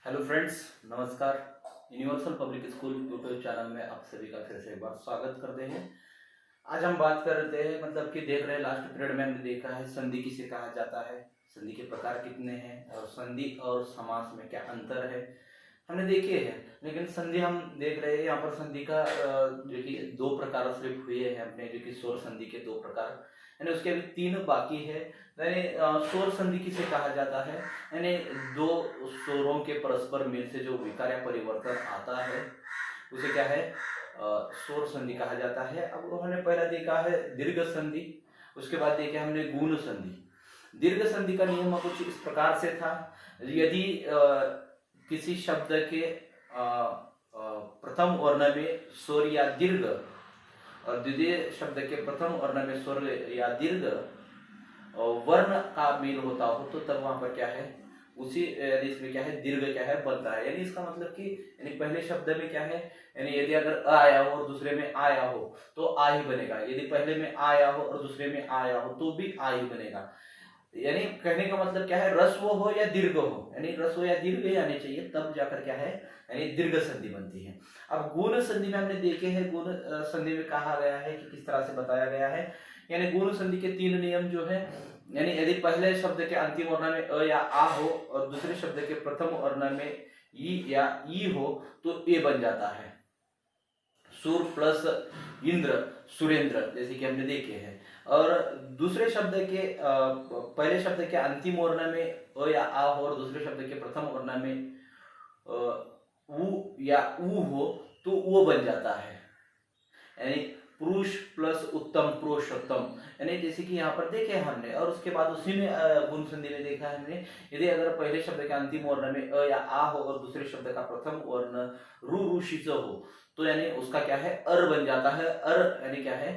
Hello friends, नमस्कार। Universal public school YouTube channel में आप सभी का फिर से एक बार स्वागत करते हैं। आज हम बात करते हैं कि देख रहे हैं लास्ट पीरियड में हमने देखा है संधि किसे कहा जाता है, संधि के प्रकार कितने हैं और संधि और समास में क्या अंतर है हमने देखे हैं। लेकिन संधि हम देख रहे हैं यहाँ पर संधि का जो कि दो प्रकार से हुए हैं अपने, जो कि स्वर संधि के दो प्रकार, यानी उसके अभी तीन बाकी है। यानी स्वर संधि किसे कहा जाता है, यानी दो स्वरों के परस्पर मेल से जो विकार या परिवर्तन आता है उसे क्या है, स्वर संधि कहा जाता है। अब हमने पहला देखा है दीर्घ संधि, उसके बाद देखे हमने गुण संधि। दीर्घ संधि का नियम कुछ इस प्रकार से था, यदि किसी शब्द के प्रथम वर्ण में स्वर या दीर्घ और द्वितीय शब्द के प्रथम वर्ण में स्वर या दीर्घ वर्ण का मेल होता हो तो तब वहां पर क्या है, उसी यानी इसमें क्या है, दीर्घ क्या है बनता है। यानी इसका मतलब कि यानी पहले शब्द में क्या है, यानी यदि अगर अ आया हो और दूसरे में आया हो तो आ ही बनेगा, यदि पहले में आया हो और दूसरे में आया हो तो भी आ ही बनेगा। यानी कहने का मतलब क्या है, रस्व हो या दीर्घ हो, यानी रस्व या दीर्घ ही आने चाहिए तब जाकर क्या है, यानी दीर्घ संधि बनती है। अब गुण संधि में हमने देखे हैं, गुण संधि में कहा गया है कि किस तरह से बताया गया है। यानी गुण संधि के तीन नियम जो है, यानी यदि पहले शब्द के अंतिम वर्ण में अ या आ हो और दूसरे शब्द के प्रथम वर्ण में ई या ई हो तो ए बन जाता है। सुर प्लस इंद्र, सुरेंद्र, जैसे कि हमने देखे हैं। और दूसरे शब्द के पहले शब्द के अंतिम वर्ण में अ या आ हो और दूसरे शब्द के प्रथम वर्ण में उ या ऊ हो तो वो बन जाता है। यानी पुरुष प्लस उत्तम, पुरुषोत्तम, यानी जैसे कि यहाँ पर देखे हमने। और उसके बाद उसी में गुण संधि में देखा है हमने, यदि अगर पहले शब्द के अंतिम वर्ण में अ या आ हो और दूसरे शब्द का प्रथम वर्ण रु ऋषि हो तो यानी उसका क्या है, अर बन जाता है। अर यानी क्या है,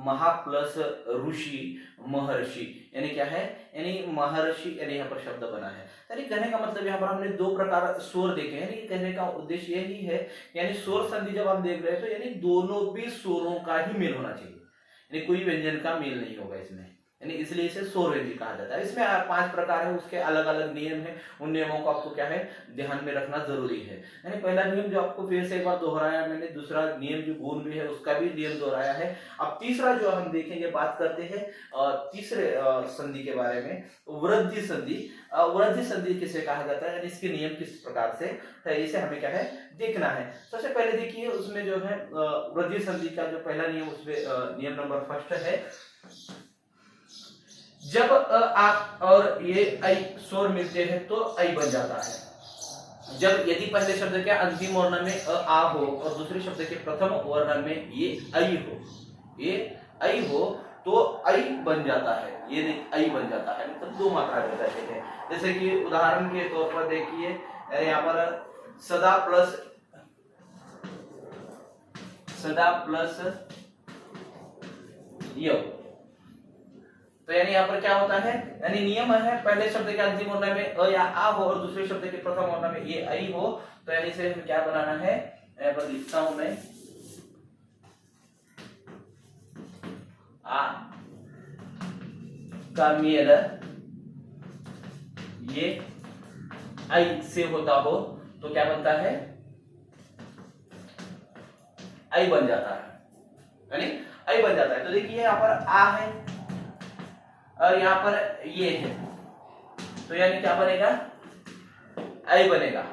महा प्लस ऋषि, महर्षि, यानी क्या है, यानी महर्षि, यानी यहाँ पर शब्द बना है। यानी कहने का मतलब यहाँ पर हमने दो प्रकार स्वर देखे, यानी कहने का उद्देश्य यही है, यानी स्वर संधि जब आप देख रहे हैं तो यानी दोनों भी स्वरों का ही मेल होना चाहिए, यानी कोई व्यंजन का मेल नहीं होगा इसमें, यानी इसलिए इसे स्वर व्यंजन कहा जाता है। इसमें 5 प्रकार है, उसके अलग अलग नियम है, उन नियमों को आपको क्या है, ध्यान में रखना जरूरी है। यानी पहला नियम जो आपको फिर से एक बार दोहराया मैंने, दूसरा नियम जो गुण भी है उसका भी नियम दोहराया है। अब तीसरा जो हम देखेंगे, बात करते हैं तीसरे संधि के बारे में, वृद्धि संधि। वृद्धि संधि किसे कहा जाता है, यानी इसके नियम किस प्रकार से है, इसे हमें क्या है देखना है। सबसे पहले देखिए उसमें जो है वृद्धि संधि का जो पहला नियम, उसमें नियम नंबर फर्स्ट है, जब आ और ये ऐ स्वर मिलते हैं तो ऐ बन जाता है। जब यदि पहले शब्द के अंतिम वर्ण में आ हो और दूसरे शब्द के प्रथम वर्ण में ये ऐ हो, ये ऐ हो तो ऐ बन जाता है, ये ऐ बन जाता है, मतलब दो मात्रा में रहते हैं। जैसे कि उदाहरण के तौर पर देखिए, यहाँ पर सदा प्लस य, तो यानी यहाँ पर क्या होता है, यानी नियम है पहले शब्द के अंतिम वर्ण में अ या आ हो और दूसरे शब्द के प्रथम वर्ण में ये ऐ हो, तो यानी इसे हमें क्या बनाना है, यहाँ पर लिखता हूं मैं, आ का मेल ये ऐ से होता हो तो क्या बनता है, ऐ बन जाता है, यानी ऐ बन जाता है। तो देखिए यहाँ पर आ है और यहाँ पर ये है, तो यानी क्या बनेगा, ऐ बनेगा।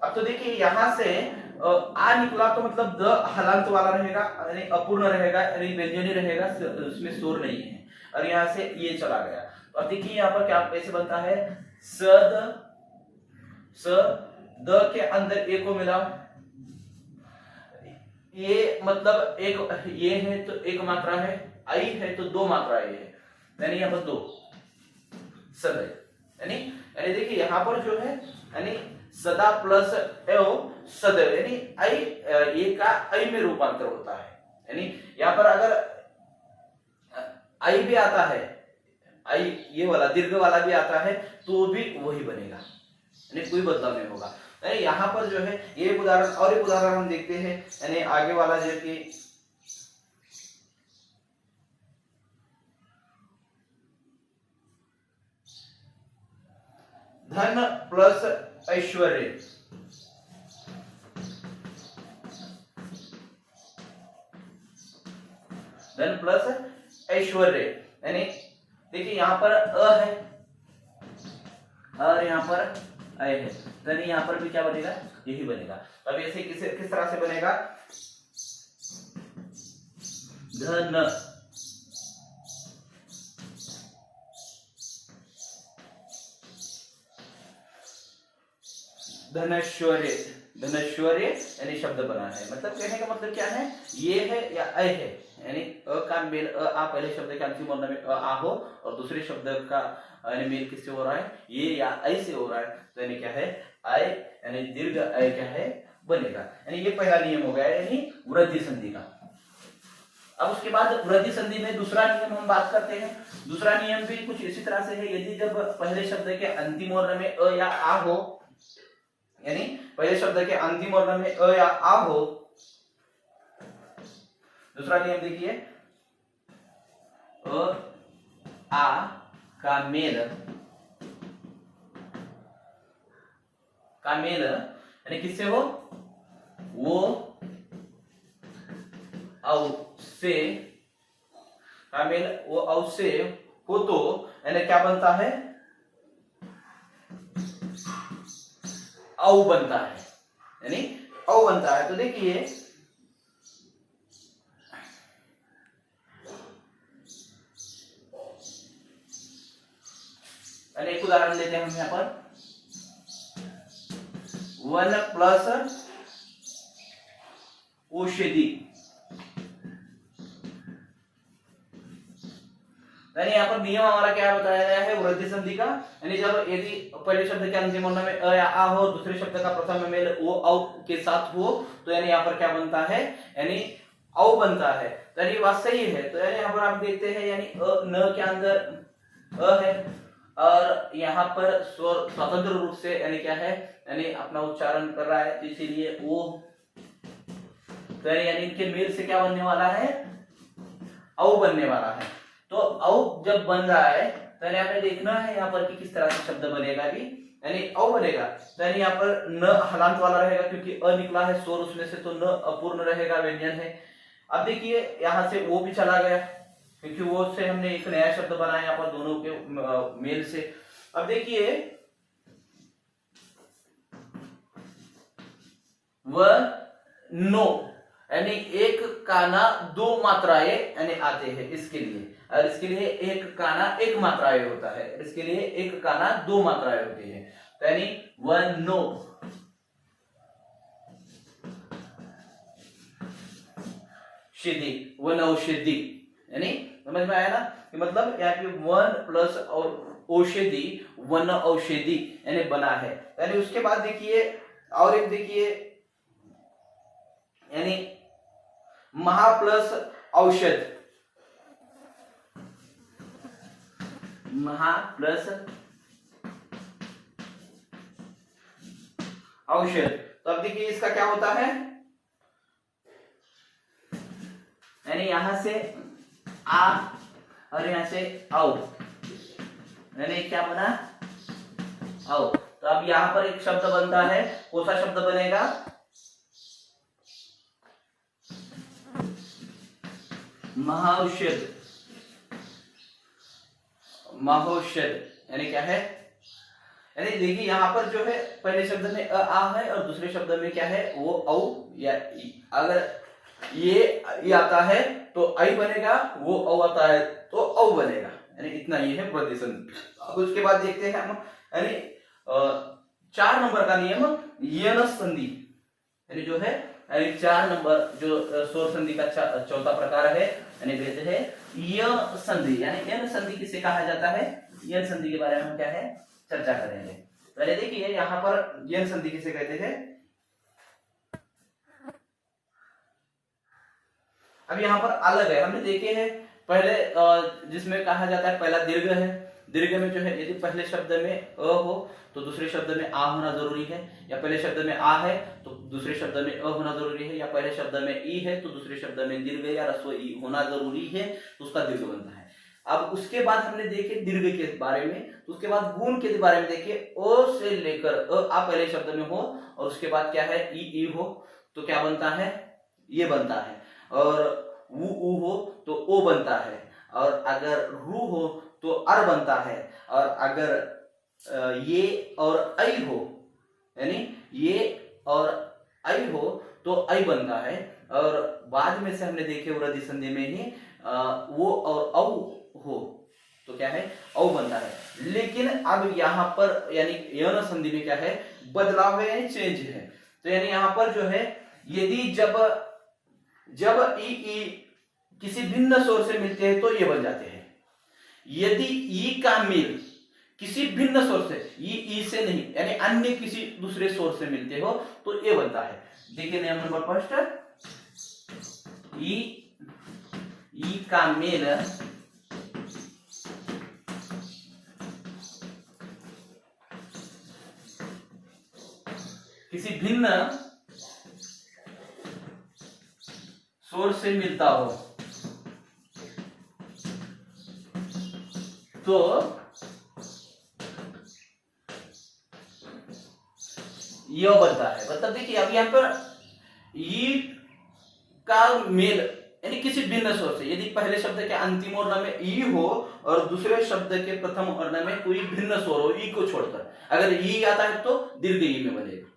अब तो देखिए यहां से आ निकला तो मतलब द हलांत वाला रहेगा, यानी अपूर्ण रहेगा, यानी व्यंजनी रहेगा, उसमें स्वर नहीं है। और यहां से ये चला गया, तो अब देखिए यहाँ पर क्या कैसे बनता है, स द के अंदर ए को मिला, ये मतलब एक ये है तो एक मात्रा है, आई है तो दो मात्रा ये है, यानी यहाँ पर दो सदैव, यानी यानी देखिए यहाँ पर जो है, यानी सदा प्लस एव सदैव, यानी ऐ ये का ऐ में रूपांतर होता है। यानी यहाँ पर अगर ऐ भी आता है, ऐ ये वाला दीर्घ वाला भी आता है तो भी वही बनेगा, यानी कोई बदलाव नहीं होगा। यानी यहाँ पर जो है ये एक उदाहरण, और एक उदाहरण हम देखते हैं, यानी आगे वाला जो कि धन प्लस ऐश्वर्य, धन प्लस ऐश्वर्य, यानी देखिए यहां पर अ है और यहां पर अ है, यानी यहां पर भी क्या बनेगा, यही बनेगा। अब ऐसे किस तरह से बनेगा, धन धनैश्वर्य, धनैश्वर्य यानी शब्द बना है। मतलब कहने का मतलब क्या है, ये है या अ है, यानी अ का मेल अ आ पहले शब्द के अंतिम वर्ण में आ हो और दूसरे शब्द का यानी मेल किससे हो रहा है, ये या ऐ से हो रहा है, तो यानी क्या है, आय यानी दीर्घ आय क्या है बनेगा। यानी ये पहला नियम हो गया, यानी वृद्धि संधि का। अब उसके बाद वृद्धि संधि में दूसरा नियम हम बात करते हैं। दूसरा नियम भी कुछ इसी तरह से है, यदि जब पहले शब्द के अंतिम वर्ण में अ या आ हो, यानी पहले शब्द के अंतिम वर्ण में अ या आ हो, दूसरा नियम देखिए, अ आ का मेल यानी किससे हो, वो औ से का मेल वो औ से हो, तो यानी क्या बनता है, औ बनता है, यानी औ बनता है। तो देखिए एक उदाहरण लेते हैं हम यहां पर, वन प्लस औषधि, यानी यहाँ पर नियम हमारा क्या बताया गया है, वृद्धि संधि का। यानी जब यदि पहले शब्द के अंतिम वर्ण में अ या आ हो, दूसरे शब्द का प्रथम मेल ओ औ के साथ हो, तो यानी यहाँ पर क्या बनता है, यानी औ बनता है। तो यानी बात सही है। तो यानी यहाँ पर आप देखते हैं, यानी अ न के अंदर अ है और यहाँ पर स्वर स्वतंत्र रूप से यानी क्या है, यानी अपना उच्चारण कर रहा है, तो इसीलिए ओ, तो यानी इनके मेल से क्या बनने वाला है, औ बनने वाला है। तो औ जब बन रहा है तो यानी आपने देखना है यहाँ पर कि किस तरह से शब्द बनेगा भी, यानी औ बनेगा। तो यानी यहाँ पर न हलांत वाला रहेगा क्योंकि अ निकला है स्वर उसमें से, तो न अपूर्ण रहेगा, व्यंजन है। अब देखिए यहाँ से वो भी चला गया क्योंकि वो से हमने एक नया शब्द बनाया यहाँ पर दोनों के मेल से। अब देखिए वह नो, यानी एक काना दो मात्राएं यानी आते हैं इसके लिए, और इसके लिए एक काना एक मात्राएं होता है, इसके लिए एक काना दो मात्राएं होती है। तो यानी वन नो, औषधि, वन औषधि, यानी समझ में आया ना कि मतलब यहाँ पे वन प्लस और औषधि, वन औषधि यानी बना है। यानी उसके बाद देखिए और एक देखिए, यानी महा प्लस औषध, महा प्लस औषध। तो अब देखिए इसका क्या होता है, यानी यहां से आ और यहां से औ, यानी क्या बना, औ। तो अब यहां पर एक शब्द बनता है, कौन सा शब्द बनेगा, महौषध, महौषध यानी क्या है, यानी देखिए यहाँ पर जो है पहले शब्द में अ आ है और दूसरे शब्द में क्या है वो औ या ई। अगर ये आता है तो आई बनेगा, वो औ आता है तो औ बनेगा, यानी इतना ये है वृद्धि संधि। अब उसके बाद देखते हैं हम, यानी 4 नंबर का नियम यन संधि, यानी जो है यानी 4 नंबर जो स्वर संधि का चौथा प्रकार है, यानी कहते हैं य संधि। यानी यन संधि किसे कहा जाता है, यन संधि के बारे में हम क्या है चर्चा करेंगे। पहले देखिए यहाँ पर यन संधि किसे कहते हैं। अब यहाँ पर अलग है, हमने देखे हैं पहले जिसमें कहा जाता है पहला दीर्घ है, दीर्घ में जो है यदि पहले शब्द में अ हो तो दूसरे शब्द में आ होना जरूरी है, या पहले शब्द में आ है तो दूसरे शब्द में अ होना जरूरी है, या पहले शब्द में ई है तो दूसरे शब्द में दीर्घ या ह्रस्व ई होना जरूरी है, तो उसका दीर्घ बनता है। अब उसके बाद हमने देखे दीर्घ के बारे में, तो उसके बाद गुण के बारे में देखे, ओ से लेकर आ पहले शब्द में हो और उसके बाद क्या है ई हो तो क्या बनता है, ये बनता है, और ऊ हो तो ओ बनता है, और अगर रू हो तो अर बनता है, और अगर ये और ऐ हो, यानी ये और ऐ हो तो ऐ बनता है, और बाद में से हमने देखे वृद्धि संधि में ही वो और औ हो तो क्या है औ बनता है। लेकिन अब यहाँ पर यानी यौन संधि में क्या है, बदलाव है यानी चेंज है। तो यानी यहाँ पर जो है यदि जब ई किसी भिन्न स्वर से मिलते हैं तो ये बन जाते हैं। यदि ई का मेल किसी भिन्न स्वर से, ई से नहीं यानी अन्य किसी दूसरे स्वर से मिलते हो तो ये बनता है। देखिए नियम नंबर फर्स्ट, ई का मेल किसी भिन्न स्वर से मिलता हो तो यह बनता है। मतलब देखिए अब यहाँ पर ई का मेल यानी किसी भिन्न स्वर से, यदि पहले शब्द के अंतिम वर्ण में ई हो और दूसरे शब्द के प्रथम वर्ण में कोई भिन्न स्वर हो ई को छोड़कर, अगर ई आता है तो दीर्घ ई में बनेगा,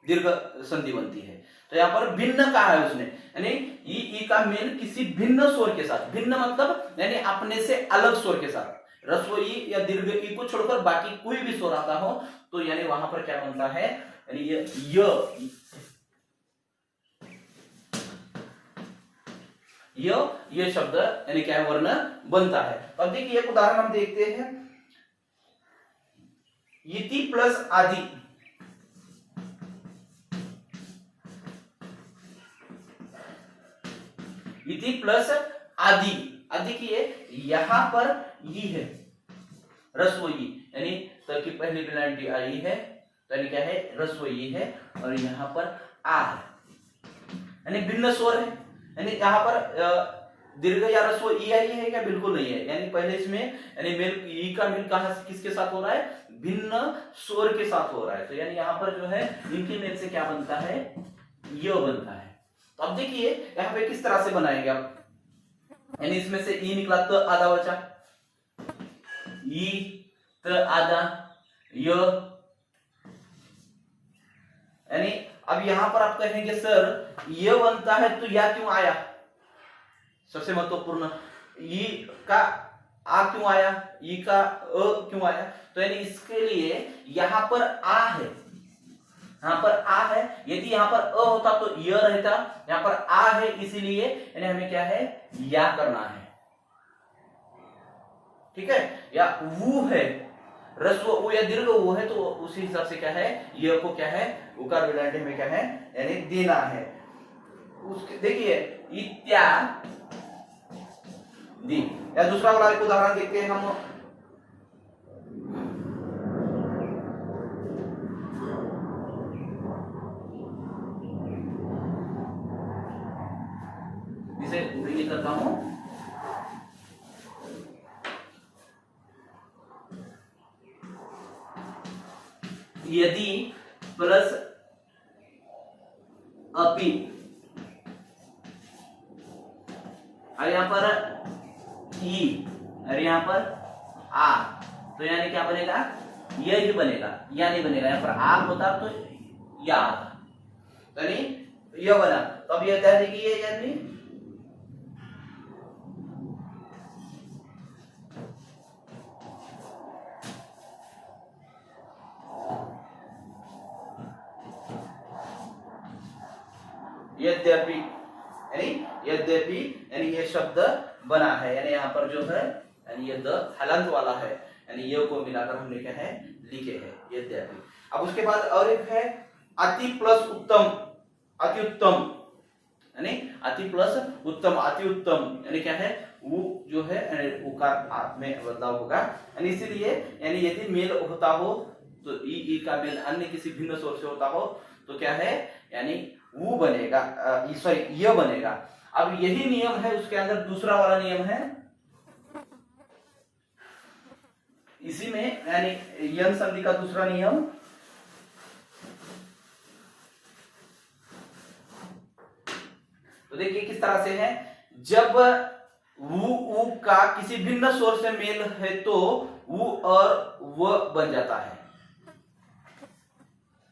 दीर्घ संधि बनती है। तो यहाँ पर भिन्न कहा है उसने, यानी ई का मेल किसी भिन्न स्वर के साथ, भिन्न मतलब यानी अपने से अलग स्वर के साथ, ह्रस्व ई या दीर्घ ई को छोड़कर बाकी कोई भी स्वर आता हो तो यानी वहां पर क्या बनता है, यानी ये शब्द यानी क्या है वर्ण बनता है। अब देखिए एक उदाहरण हम देखते हैं, इति प्लस आदि, इति प्लस आदि, आदि की यहां पर ई है ह्रस्व ई, यानी तो की पहली बिलांटी आई है तो यानी क्या है ह्रस्व ई है, और यहाँ पर आ है यानी भिन्न स्वर है, यानी यहाँ पर दीर्घ या ह्रस्व ई आई है क्या, बिल्कुल नहीं है। यानी पहले इसमें यानी मेल ई का मेल कहां किसके साथ हो रहा है, भिन्न स्वर के साथ हो रहा है। तो यानी यहाँ पर जो है इनकी मेल से क्या बनता है, यो बनता है। तो अब देखिए यहाँ पे किस तरह से बनाएंगे आप, यानी इसमें से ई निकला तो आधा बचा, ई तो आधा यो, यानी अब यहां पर आप कहेंगे सर ये बनता है तो या क्यों आया, सबसे महत्वपूर्ण ई का आ क्यों आया, ई का अ क्यों आया, तो यानी इसके लिए यहां पर आ है, यहां पर आ है, यदि यहां पर अ होता तो य रहता, यहां पर आ है इसीलिए यानी हमें क्या है या करना है, ठीक है, या वो है ह्रस्व उ या दीर्घ वो है तो उसी हिसाब से क्या है य को क्या है उकार विलांटी में क्या है यानी देना है। उसके देखिए इत्यादि, या दूसरा वाला एक उदाहरण देखते हैं हम, इसे ये करता हूं, यदि प्लस अपि, और यहां पर ई और यहां पर आ, तो यानी क्या बनेगा यह ही बनेगा, या नहीं बनेगा, यहां पर आ होता तो या आता, तो यानी यह बना, तो अब यह कह देगी ये यानी यद्यपि, यद्यपि यानी ये शब्द बना है, यानी यहाँ पर जो है यानी ये द हलंत वाला है, यानी ये को मिलाकर हमने क्या है लिखे है यद्यपि। अब उसके बाद और एक है अति प्लस उत्तम, अति उत्तम, यानी अति प्लस उत्तम, अति उत्तम यानी क्या है वो जो है उकार में बदलाव होगा, यानी इसीलिए यानी यदि मेल होता हो तो ई का मेल अन्य किसी भिन्न स्वर से होता हो तो क्या है यानी वो बनेगा, सॉरी यह बनेगा। अब यही नियम है उसके अंदर दूसरा वाला नियम है, इसी में यानी यन संधि का दूसरा नियम, तो देखिए किस तरह से है, जब वु उ का किसी भिन्न स्वर से मेल है तो वु और व बन जाता है,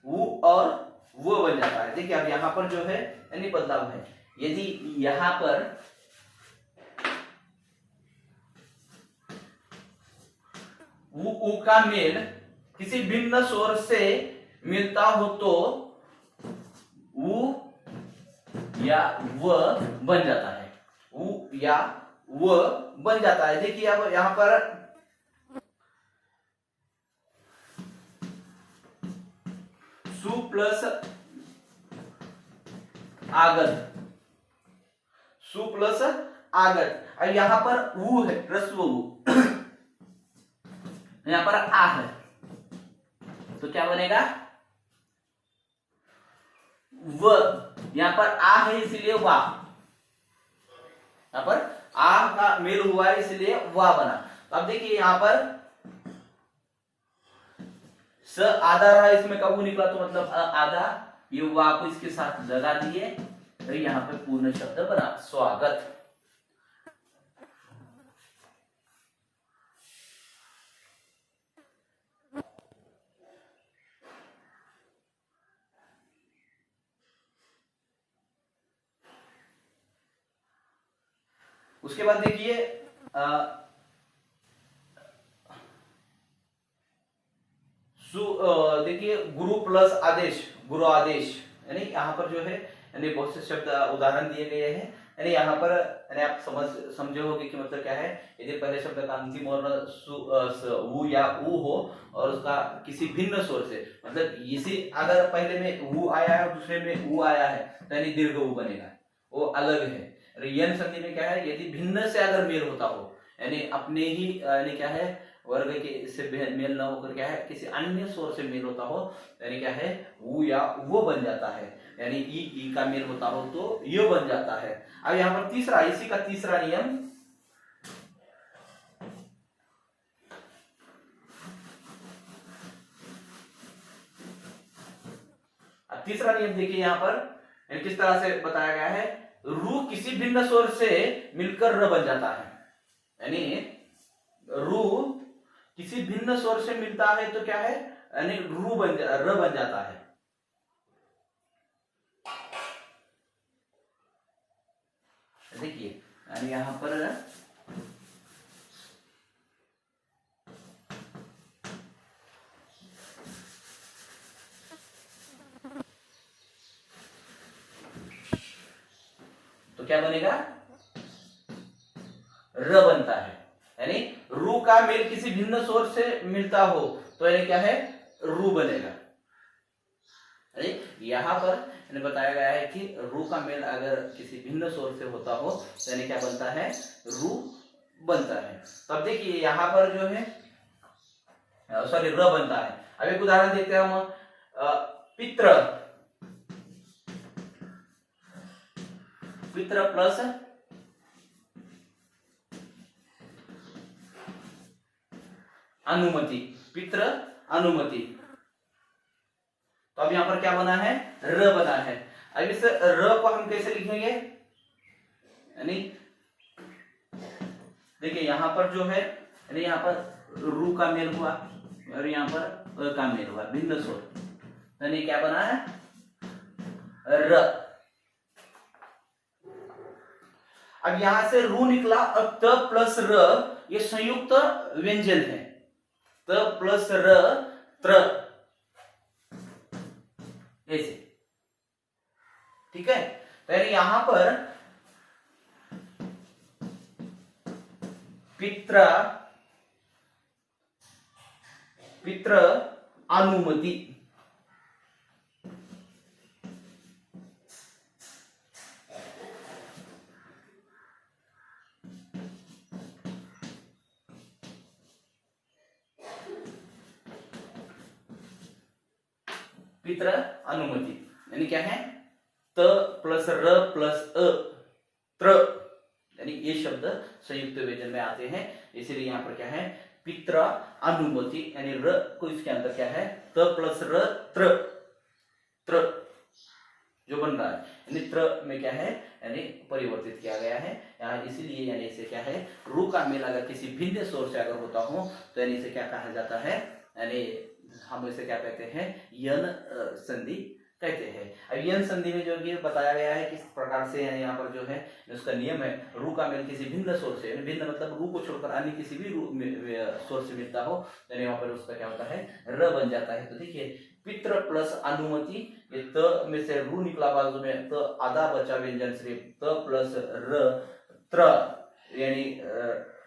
वु और वो बन जाता है। देखिए अब यहां पर जो है यानी बदलाव है, यदि यहां पर वु उ का मेल किसी भिन्न स्वर से मिलता हो तो वु या व बन जाता है, वु या व बन जाता है। देखिए अब यहां पर सु प्लस आगत, सु प्लस आगत, अब यहां पर ऊ है, ह्रस्व ऊ, यहां पर आ है, तो क्या बनेगा, व, यहां पर आ है इसलिए वा, यहां पर आ का मेल हुआ है इसलिए वा बना। तो अब देखिए यहां पर स आधा रहा, इसमें कबू निकला तो मतलब आधा, ये वा को इसके साथ लगा दिए, तो यहां पे पूर्ण शब्द बना स्वागत। उसके बाद देखिए देखिए गुरु प्लस आदेश, गुरु आदेश, यानी यहाँ पर जो है यानी बहुत से शब्द उदाहरण दिए गए हैं, यानी यहाँ पर यानी आप समझे होंगे कि मतलब क्या है, यदि पहले शब्द का अंतिम वर्ण उ या ऊ हो और उसका किसी भिन्न स्वर से, मतलब इसी अगर पहले में ऊ आया है और दूसरे में ऊ आया है तो यानी दीर्घ ऊ बनेगा, वो अलग है। यन संधि में क्या है, यदि भिन्न से अगर मेल होता हो, यानी अपने ही यानी क्या है वर्ग के से मेल न होकर क्या है किसी अन्य स्वर से मेल होता हो, यानी क्या है वो या वो बन जाता है, यानी ई का मेल होता हो तो ये बन जाता है। अब यहाँ पर तीसरा, इसी का तीसरा नियम, तीसरा नियम देखिए यहाँ पर किस तरह से बताया गया है, रू किसी भिन्न स्वर से मिलकर र बन जाता है, यानी रू किसी भिन्न स्वर से मिलता है तो क्या है, यानी र बन जाता है। देखिए यानी यहां पर तो क्या बनेगा, र बनता है, यानी रू का मेल किसी भिन्न स्वर से मिलता हो तो यानी क्या है रू बनेगा। यहां पर बताया गया है कि रू का मेल अगर किसी भिन्न स्वर से होता हो तो यानी क्या बनता है, रू बनता है। तब देखिए यहां पर जो है सॉरी र बनता है। अब एक उदाहरण देखते हैं हम, पित्र, पित्र प्लस अनुमति, पित्र अनुमति, तो अब यहां पर क्या बना है, र बना है। अब इस र को हम कैसे लिखेंगे, यानी देखिए यहां पर जो है यानी यहां पर रू का मेल हुआ और यहां पर अ का मेल हुआ, भिन्न स्वर, यानी क्या बना है र। अब यहां से रू निकला और त प्लस र ये संयुक्त व्यंजन है, त प्लस र त्र, ऐसे, ठीक है। तो यानी यहां पर पित्र, पित्र अनुमति, पित्र अनुमति, यानी क्या है त प्लस र प्लस अ त्र, यानी ये शब्द संयुक्त व्यंजन में आते हैं, इसलिए यहां पर क्या है पित्र अनुमति, यानी र को इसके अंदर क्या है, त प्लस र त्र, त्र जो बन रहा है, यानी त्र में क्या है, यानी परिवर्तित किया गया है यहाँ, इसीलिए यानी इसे क्या है, रू का मेल अगर किसी भिन्न स्वर से अगर होता हो तो यानी इसे क्या कहा जाता है, यानी हम इसे क्या कहते हैं, यन संधि कहते हैं। अब यन संधि में जो ये बताया गया है किस प्रकार से, यानी यहाँ पर जो है उसका नियम है, रू का मेल किसी भिन्न स्वर से, भिन्न मतलब रू को छोड़कर अन्य किसी भी स्वर से मिलता हो, यानी यहाँ पर उसका क्या होता है, र बन जाता है। तो देखिए पित्र प्लस अनुमति, ये त में से रू निकला बाजू में, तो आधा बचा व्यंजन श्री, त प्लस र त्र, यानी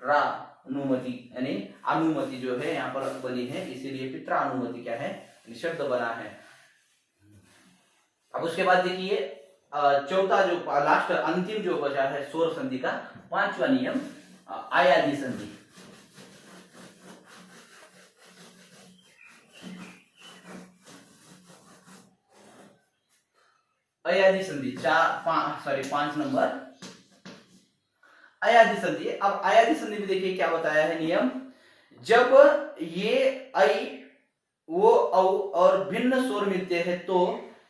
रा अनुमति, यानी अनुमति जो है यहाँ पर बनी है, इसीलिए पित्रानुमति क्या है, शब्द बना है। अब उसके बाद देखिए चौथा जो लास्ट अंतिम जो बचा है स्वर संधि का पांचवा नियम, आयादी संधि। अयादी संधि 5 नंबर अयादी संधि। अब अयादी संधि में देखिए क्या बताया है नियम, जब ये ऐ वो औ और भिन्न स्वर मिलते हैं तो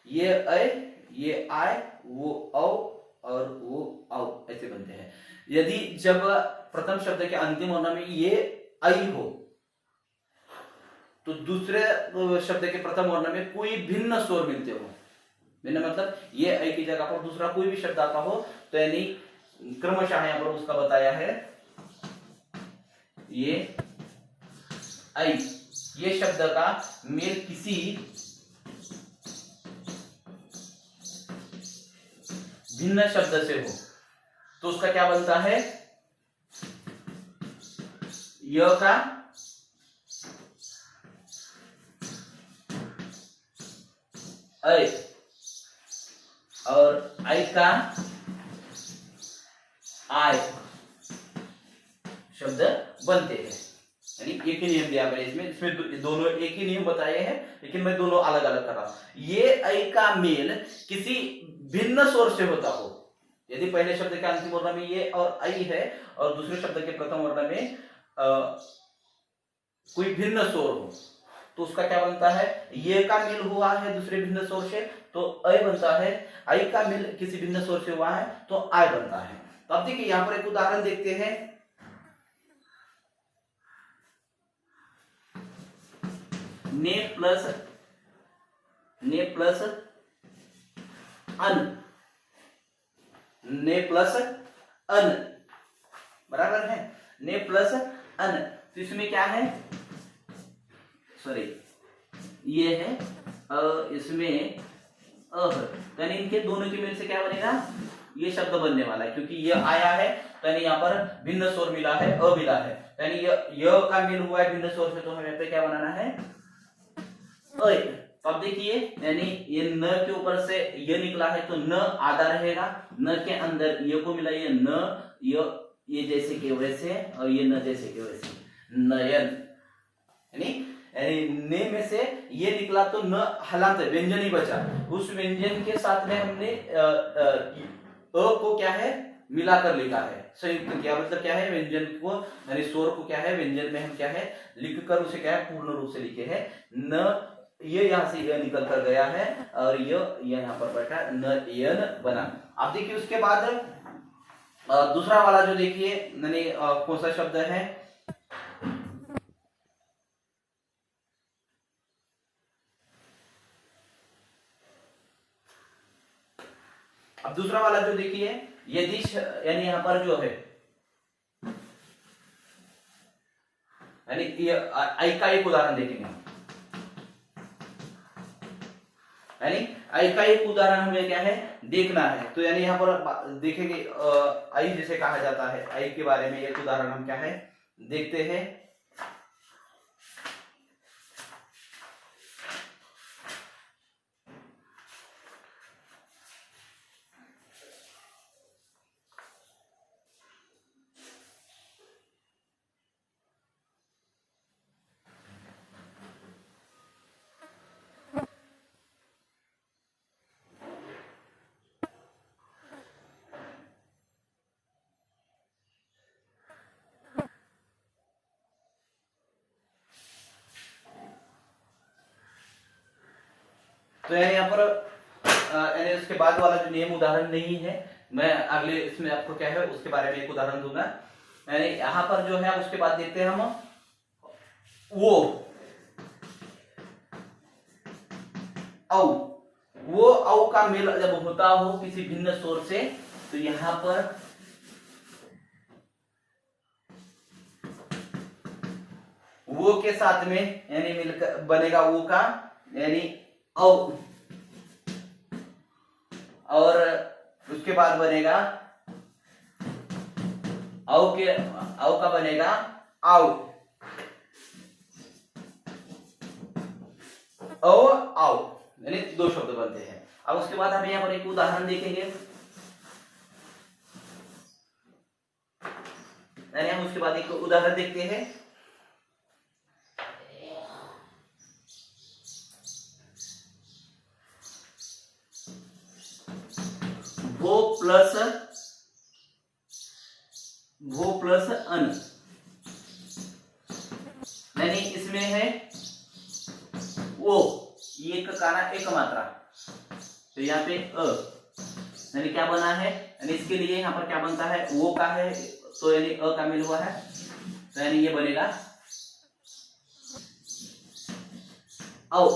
ये ऐ ये आय वो औ और वो औ ऐसे बनते हैं। यदि जब प्रथम शब्द के अंतिम वर्ण में ये ऐ हो तो दूसरे शब्द के प्रथम वर्ण में कोई भिन्न स्वर मिलते हो, भिन्न मतलब ये ऐ की जगह पर दूसरा कोई भी शब्द आता हो तो यानी क्रमशः यहां पर उसका बताया है, ये ऐ ये शब्द का मेल किसी भिन्न शब्द से हो तो उसका क्या बनता है, य का ऐ और ऐ का आय शब्द बनते हैं। यानी एक ही नियम दिया मैंने इसमें दोनों एक ही नियम बताए हैं, लेकिन मैं दोनों अलग अलग कर रहा हूं। ये ऐ का मेल किसी भिन्न स्वर से होता हो, यदि पहले शब्द के अंतिम वर्ण में ये और ऐ है और दूसरे शब्द के प्रथम वर्ण में कोई भिन्न स्वर हो तो उसका क्या बनता है, ये का मेल हुआ है दूसरे भिन्न स्वर से तो ऐ बनता है, ऐ का मेल किसी भिन्न स्वर से हुआ है तो आय बनता है। तो अब देखिए यहां पर एक उदाहरण देखते हैं, ने प्लस अन, ने प्लस अन बराबर है, ने प्लस अन, तो इसमें क्या है, सॉरी ये है इसमें अह, यानी इनके दोनों के मेल से क्या बनेगा, ये शब्द बनने वाला है, क्योंकि ये आया है तो यानी यहाँ पर भिन्न स्वर मिला है, अ मिला है, यानी य का मेल हुआ है भिन्न स्वर से, तो हमें पे क्या बनाना है, अ। तो अब देखिए यानी ये न के ऊपर से ये निकला है तो न आधा रहेगा, न के अंदर ये को मिला, ये न ये जैसे के वैसे और ये न जैसे के वैसे, नयन, यानी ने में से ये निकला तो न हलांत व्यंजन ही बचा, उस व्यंजन के साथ में हमने अ को क्या है मिलाकर लिखा है, संयुक्त किया, मतलब क्या है व्यंजन को यानी स्वर को क्या है व्यंजन में हम क्या है लिखकर उसे क्या है पूर्ण रूप से लिखे हैं, न ये यहाँ से यह निकल कर गया है और ये यहाँ पर बैठा न यन बना। आप देखिए उसके बाद दूसरा वाला जो देखिए यानी कौन सा शब्द है, अब दूसरा वाला जो देखिए यदि यानी यहाँ पर जो है यानी ये आई का एक उदाहरण देखेंगे, यानी आई का एक उदाहरण हमें क्या है देखना है, तो यानी यहाँ पर देखेंगे आई जिसे कहा जाता है, आई के बारे में एक उदाहरण हम क्या है देखते हैं। तो यानी यहाँ पर यानी उसके बाद वाला जो नियम उदाहरण नहीं है, मैं अगले इसमें आपको क्या है उसके बारे में एक उदाहरण दूंगा। यानी यहाँ पर जो है उसके बाद देखते हैं हम वो औ का मेल जब होता हो किसी भिन्न स्वर से, तो यहां पर वो के साथ में यानी मिलकर बनेगा वो का, यानी औ, और उसके बाद बनेगा औ का बनेगा आओ, आओ, यानी दो शब्द बनते हैं। अब उसके बाद हम यहाँ पर एक उदाहरण देखेंगे, यानी हम उसके बाद एक उदाहरण देखते हैं। वो प्लस अन, यानी इसमें है वो, एक का ना एक मात्रा, तो यहाँ पे यानी क्या बना है, यानी इसके लिए यहाँ पर क्या बनता है, वो का है तो यानी का मिल हुआ है, तो यानी ये बनेगा औ,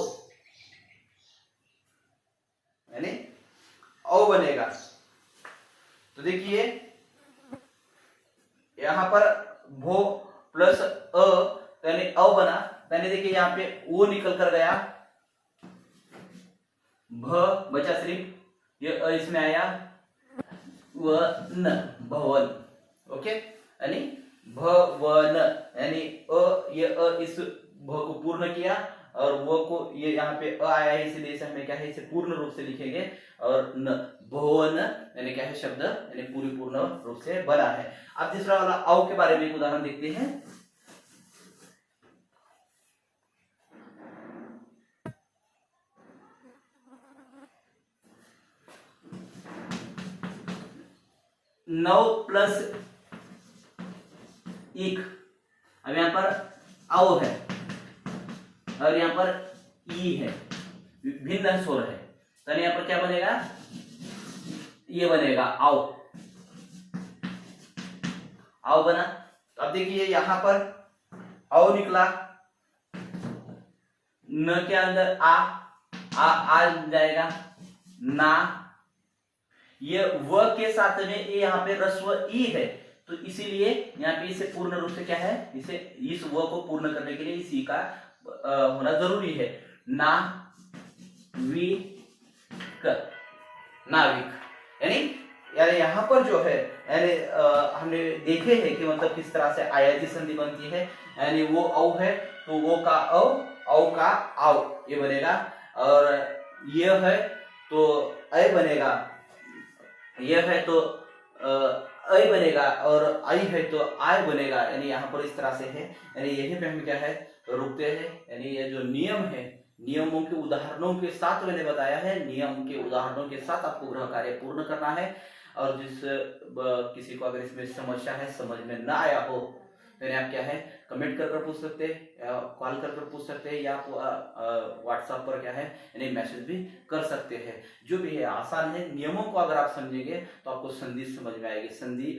यानी औ बनेगा। तो देखिए यहां पर भो प्लस यानी अ बना, यानी देखिए यहाँ पे वो निकल कर गया, भ बचा सिर्फ ये इसमें आया वन, भवन, ओके, यानी भवन, यानी ये इस भ को पूर्ण किया और वो को ये यहाँ पे आया है, इसीलिए इसे हमें क्या है इसे पूर्ण रूप से लिखेंगे, और न भवन यानी क्या है शब्द यानी पूरी पूर्ण रूप से बना है। अब तीसरा वाला औ के बारे में एक उदाहरण देखते हैं। नौ प्लस एक, अब यहां पर औ है और यहां पर ई है, भिन्न स्वर है, तो यहां पर क्या बनेगा, ये बनेगा आओ, आओ बना। अब देखिए यहां पर औ निकला, न के अंदर आ जाएगा ना, ये व के साथ में ये यहाँ पे रस्व ई है, तो इसीलिए यहाँ पे इसे पूर्ण रूप से क्या है, इसे इस व को पूर्ण करने के लिए इस ई का होना जरूरी है, ना वी क, नाविक, यानी यानी यहाँ पर जो है यानी हमने देखे हैं कि मतलब किस तरह से आयाजी संधि बनती है, यानी वो औ है तो वो का औ का आओ ये बनेगा, और ये है तो अय बनेगा, ये है तो अय बनेगा, और आई है तो आय बनेगा, यानी यहाँ पर इस तरह से है, यानी यही पे हम क्या है रुकते हैं। यानी ये जो नियम है, नियमों के उदाहरणों के साथ मैंने बताया है, नियम के उदाहरणों के साथ आपको गृह कार्य पूर्ण करना है, और जिस किसी को अगर इसमें समस्या है, समझ में ना आया हो, तो आप क्या है कमेंट कर पूछ सकते हैं, या कॉल कर पूछ सकते हैं, या आप व्हाट्सएप पर क्या है यानी मैसेज भी कर सकते हैं। जो भी है आसान है, नियमों को अगर आप समझेंगे तो आपको संधि समझ में आएगी। संधि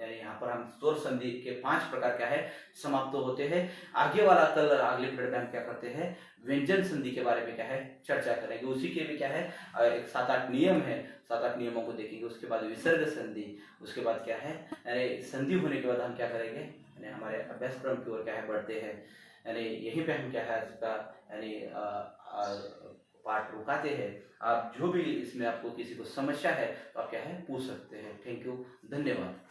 यानी यहाँ पर हम स्वर संधि के 5 प्रकार क्या है समाप्त होते हैं। आगे वाला कल अगले पीरियड में हम क्या करते हैं व्यंजन संधि के बारे में क्या है चर्चा करेंगे। उसी के भी क्या है एक 7-8 नियम है, 7-8 नियमों को देखेंगे। उसके बाद विसर्ग संधि, उसके बाद क्या है यानी संधि होने के बाद हम क्या करेंगे यानी हमारे अभ्यासक्रम की ओर क्या है बढ़ते हैं। यानी यहीं पे हम क्या है इसका यानी पाठ रुकाते हैं। आप जो भी इसमें आपको किसी को समस्या है तो आप क्या है पूछ सकते हैं। थैंक यू, धन्यवाद।